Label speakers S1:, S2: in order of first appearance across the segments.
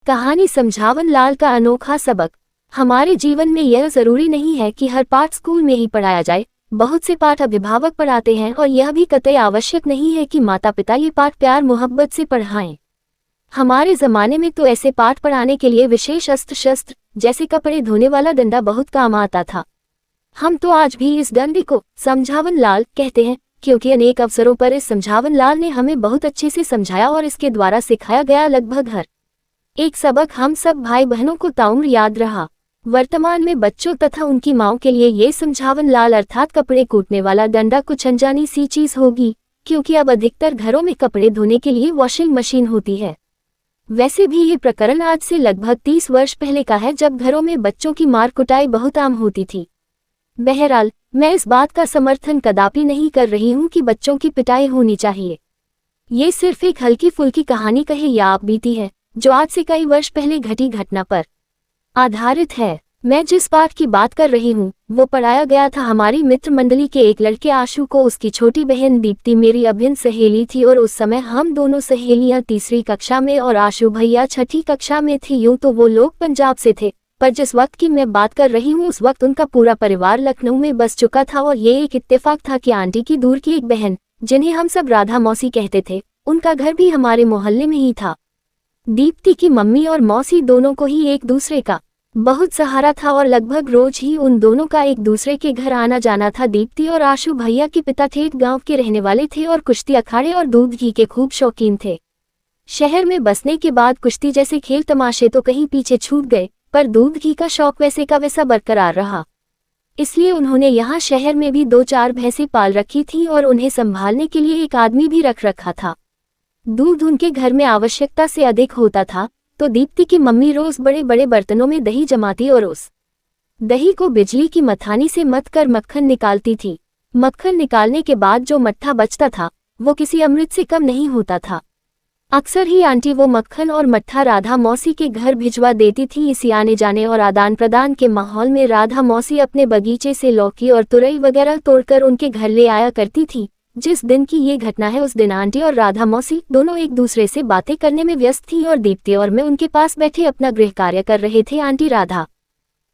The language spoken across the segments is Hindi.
S1: कहानी समझावन लाल का अनोखा सबक। हमारे जीवन में यह जरूरी नहीं है कि हर पाठ स्कूल में ही पढ़ाया जाए। बहुत से पाठ अभिभावक पढ़ाते हैं और यह भी कतई आवश्यक नहीं है कि माता पिता ये पाठ प्यार मोहब्बत से पढ़ाएं। हमारे जमाने में तो ऐसे पाठ पढ़ाने के लिए विशेष अस्त्र शस्त्र जैसे कपड़े धोने वाला डंडा बहुत काम आता था। हम तो आज भी इस डंडे को समझावन लाल कहते हैं, क्योंकि अनेक अवसरों पर इस समझावन लाल ने हमें बहुत अच्छे से समझाया और इसके द्वारा सिखाया गया लगभग हर एक सबक हम सब भाई बहनों को ताउम्र याद रहा। वर्तमान में बच्चों तथा उनकी माँओं के लिए ये समझावन लाल अर्थात कपड़े कूटने वाला डंडा कुछ अनजानी सी चीज होगी, क्योंकि अब अधिकतर घरों में कपड़े धोने के लिए वॉशिंग मशीन होती है। वैसे भी ये प्रकरण आज से लगभग 30 वर्ष पहले का है, जब घरों में बच्चों की मार कुटाई बहुत आम होती थी। बहरहाल, मैं इस बात का समर्थन कदापि नहीं कर रही हूँ कि बच्चों की पिटाई होनी चाहिए। ये सिर्फ एक हल्की फुल्की कहानी कहे या आप बीती है, जो आज से कई वर्ष पहले घटी घटना पर आधारित है। मैं जिस पाठ की बात कर रही हूँ वो पढ़ाया गया था हमारी मित्र मंडली के एक लड़के आशु को। उसकी छोटी बहन दीप्ति मेरी अभिन्न सहेली थी और उस समय हम दोनों सहेलियां तीसरी कक्षा में और आशु भैया छठी कक्षा में थी। यूं तो वो लोग पंजाब से थे, पर जिस वक्त की मैं बात कर रही हूँ उस वक्त उनका पूरा परिवार लखनऊ में बस चुका था। और ये एक इत्तेफाक था कि आंटी की दूर की एक बहन, जिन्हें हम सब राधा मौसी कहते थे, उनका घर भी हमारे मोहल्ले में ही था। दीप्ति की मम्मी और मौसी दोनों को ही एक दूसरे का बहुत सहारा था और लगभग रोज ही उन दोनों का एक दूसरे के घर आना जाना था। दीप्ति और आशु भैया के पिता ठेठ गांव के रहने वाले थे और कुश्ती अखाड़े और दूध घी के खूब शौकीन थे। शहर में बसने के बाद कुश्ती जैसे खेल तमाशे तो कहीं पीछे छूट गए, पर दूध घी का शौक वैसे का वैसा बरकरार रहा। इसलिए उन्होंने यहाँ शहर में भी 2-4 भैंसें पाल रखी थीं और उन्हें संभालने के लिए एक आदमी भी रख रखा था। दूध उनके घर में आवश्यकता से अधिक होता था, तो दीप्ति की मम्मी रोज बड़े बड़े बर्तनों में दही जमाती और उस दही को बिजली की मथानी से मथ कर मक्खन निकालती थी। मक्खन निकालने के बाद जो मट्ठा बचता था वो किसी अमृत से कम नहीं होता था। अक्सर ही आंटी वो मक्खन और मट्ठा राधा मौसी के घर भिजवा देती थी। इसी आने जाने और आदान प्रदान के माहौल में राधा मौसी अपने बगीचे से लौकी और तुरई वगैरह तोड़कर उनके घर ले आया करती थी। जिस दिन की ये घटना है उस दिन आंटी और राधा मौसी दोनों एक दूसरे से बातें करने में व्यस्त थी और दीप्ति और मैं उनके पास बैठे अपना गृह कार्य कर रहे थे। आंटी राधा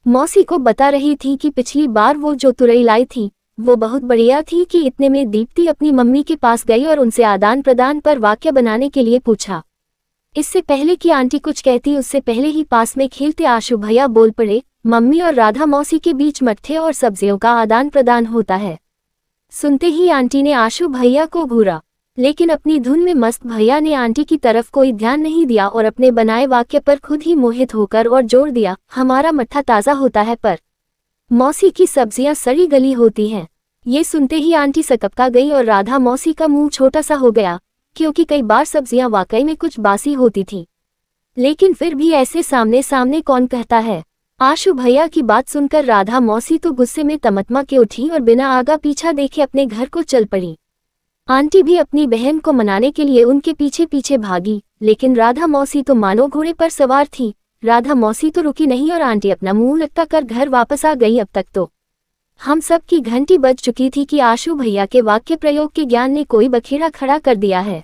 S1: मौसी को बता रही थी कि पिछली बार वो जो तुरई लाई थी वो बहुत बढ़िया थी कि इतने में दीप्ति अपनी मम्मी के पास गई और उनसे आदान प्रदान पर वाक्य बनाने के लिए पूछा। इससे पहले कि आंटी कुछ कहती उससे पहले ही पास में खेलते आशु भैया बोल पड़े, मम्मी और राधा मौसी के बीच मट्ठे और सब्जियों का आदान प्रदान होता है। सुनते ही आंटी ने आशु भैया को घूरा, लेकिन अपनी धुन में मस्त भैया ने आंटी की तरफ कोई ध्यान नहीं दिया और अपने बनाए वाक्य पर खुद ही मोहित होकर और जोड़ दिया, हमारा मट्ठा ताज़ा होता है पर मौसी की सब्जियां सड़ी गली होती हैं। ये सुनते ही आंटी सकपका गई और राधा मौसी का मुंह छोटा सा हो गया, क्योंकि कई बार सब्जियां वाकई में कुछ बासी होती थी, लेकिन फिर भी ऐसे सामने सामने कौन कहता है। आशु भैया की बात सुनकर राधा मौसी तो गुस्से में तमतमा के उठी और बिना आगा पीछा देखे अपने घर को चल पड़ी। आंटी भी अपनी बहन को मनाने के लिए उनके पीछे पीछे भागी, लेकिन राधा मौसी तो मानो घोड़े पर सवार थी। राधा मौसी तो रुकी नहीं और आंटी अपना मुंह लटका कर घर वापस आ गई। अब तक तो हम सब की घंटी बज चुकी थी कि आशु भैया के वाक्य प्रयोग के ज्ञान ने कोई बखेड़ा खड़ा कर दिया है।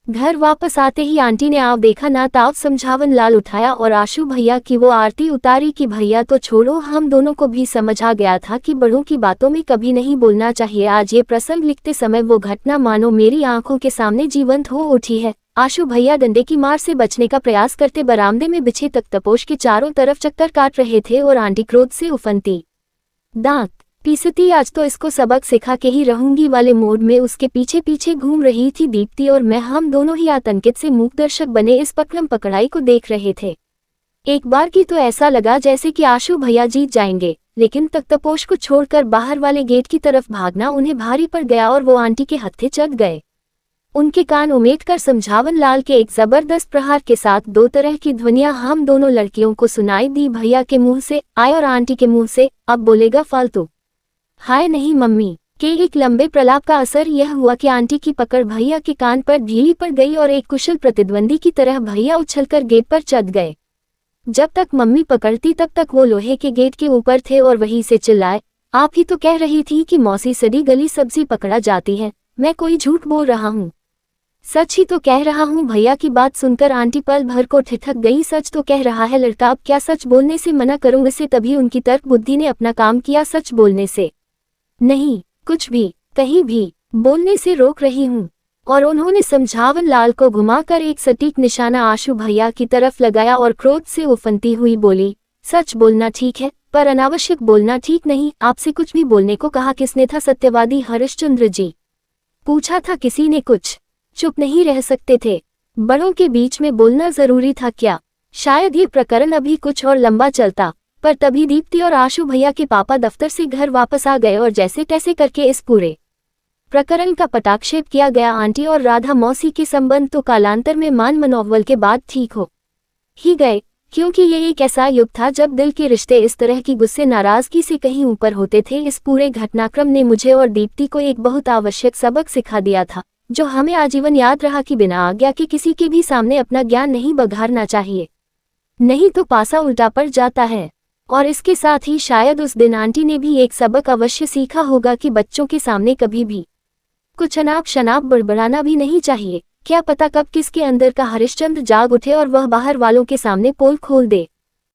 S1: घर वापस आते ही आंटी ने आव देखा ना ताव समझावन लाल उठाया और आशु भैया की वो आरती उतारी कि भैया तो छोड़ो, हम दोनों को भी समझ आ गया था कि बड़ों की बातों में कभी नहीं बोलना चाहिए। आज ये प्रसंग लिखते समय वो घटना मानो मेरी आंखों के सामने जीवंत हो उठी है। आशु भैया डंडे की मार से बचने का प्रयास करते बरामदे में बिछे तख्तपोश के चारों तरफ चक्कर काट रहे थे और आंटी क्रोध से उफनती दांत पीसती, आज तो इसको सबक सिखा के ही रहूंगी वाले मोड में उसके पीछे पीछे घूम रही थी। दीप्ति और मैं हम दोनों ही आतंकित से मूक दर्शक बने इस पकड़म पकड़ाई को देख रहे थे। एक बार की तो ऐसा लगा जैसे कि आशु भैया जीत जाएंगे, लेकिन तख्तपोश को छोड़कर बाहर वाले गेट की तरफ भागना उन्हें भारी पड़ गया और वो आंटी के हत्थे चढ़ गए। उनके कान उमेट कर समझावन लाल के एक जबरदस्त प्रहार के साथ 2 तरह की ध्वनियां हम दोनों लड़कियों को सुनाई दी। भैया के मुंह से आए और आंटी के मुंह से, अब बोलेगा फालतू। हाय नहीं मम्मी के एक लंबे प्रलाप का असर यह हुआ कि आंटी की पकड़ भैया के कान पर ढीली पड़ गई और एक कुशल प्रतिद्वंदी की तरह भैया उछलकर गेट पर चढ़ गए। जब तक मम्मी पकड़ती तब तक वो लोहे के गेट के ऊपर थे और वहीं से चिल्लाए, आप ही तो कह रही थी कि मौसी सड़ी गली सब्जी पकड़ा जाती है, मैं कोई झूठ बोल रहा हूँ। सच ही तो कह रहा हूँ भैया की बात सुनकर आंटी पल भर को ठिठक गई। सच तो कह रहा है लड़का, अब क्या सच बोलने से मना करूँ इसे? तभी उनकी तर्क बुद्धि ने अपना काम किया। सच बोलने से नहीं, कुछ भी कहीं भी बोलने से रोक रही हूँ। और उन्होंने समझावन लाल को घुमाकर एक सटीक निशाना आशु भैया की तरफ लगाया और क्रोध से उफनती हुई बोली, सच बोलना ठीक है पर अनावश्यक बोलना ठीक नहीं। आपसे कुछ भी बोलने को कहा किसने था? सत्यवादी हरिश्चंद्र जी। पूछा था किसी ने कुछ? चुप नहीं रह सकते थे? बड़ों के बीच में बोलना जरूरी था क्या? शायद ये प्रकरण अभी कुछ और लंबा चलता, पर तभी दीप्ति और आशु भैया के पापा दफ्तर से घर वापस आ गए और जैसे तैसे करके इस पूरे प्रकरण का पटाक्षेप किया गया। आंटी और राधा मौसी के संबंध तो कालांतर में मान मनोवल के बाद ठीक हो ही गए, क्योंकि ये एक ऐसा युग था जब दिल के रिश्ते इस तरह की गुस्से नाराजगी से कहीं ऊपर होते थे। इस पूरे घटनाक्रम ने मुझे और दीप्ति को एक बहुत आवश्यक सबक सिखा दिया था, जो हमें आजीवन याद रहा कि बिना आज्ञा के किसी के भी सामने अपना ज्ञान नहीं बघारना चाहिए, नहीं तो पासा उल्टा पड़ जाता है। और इसके साथ ही शायद उस दिन आंटी ने भी एक सबक अवश्य सीखा होगा कि बच्चों के सामने कभी भी कुछ अनाप शनाप बड़बड़ाना भी नहीं चाहिए। क्या पता कब किसके अंदर का हरिश्चंद्र जाग उठे और वह बाहर वालों के सामने पोल खोल दे।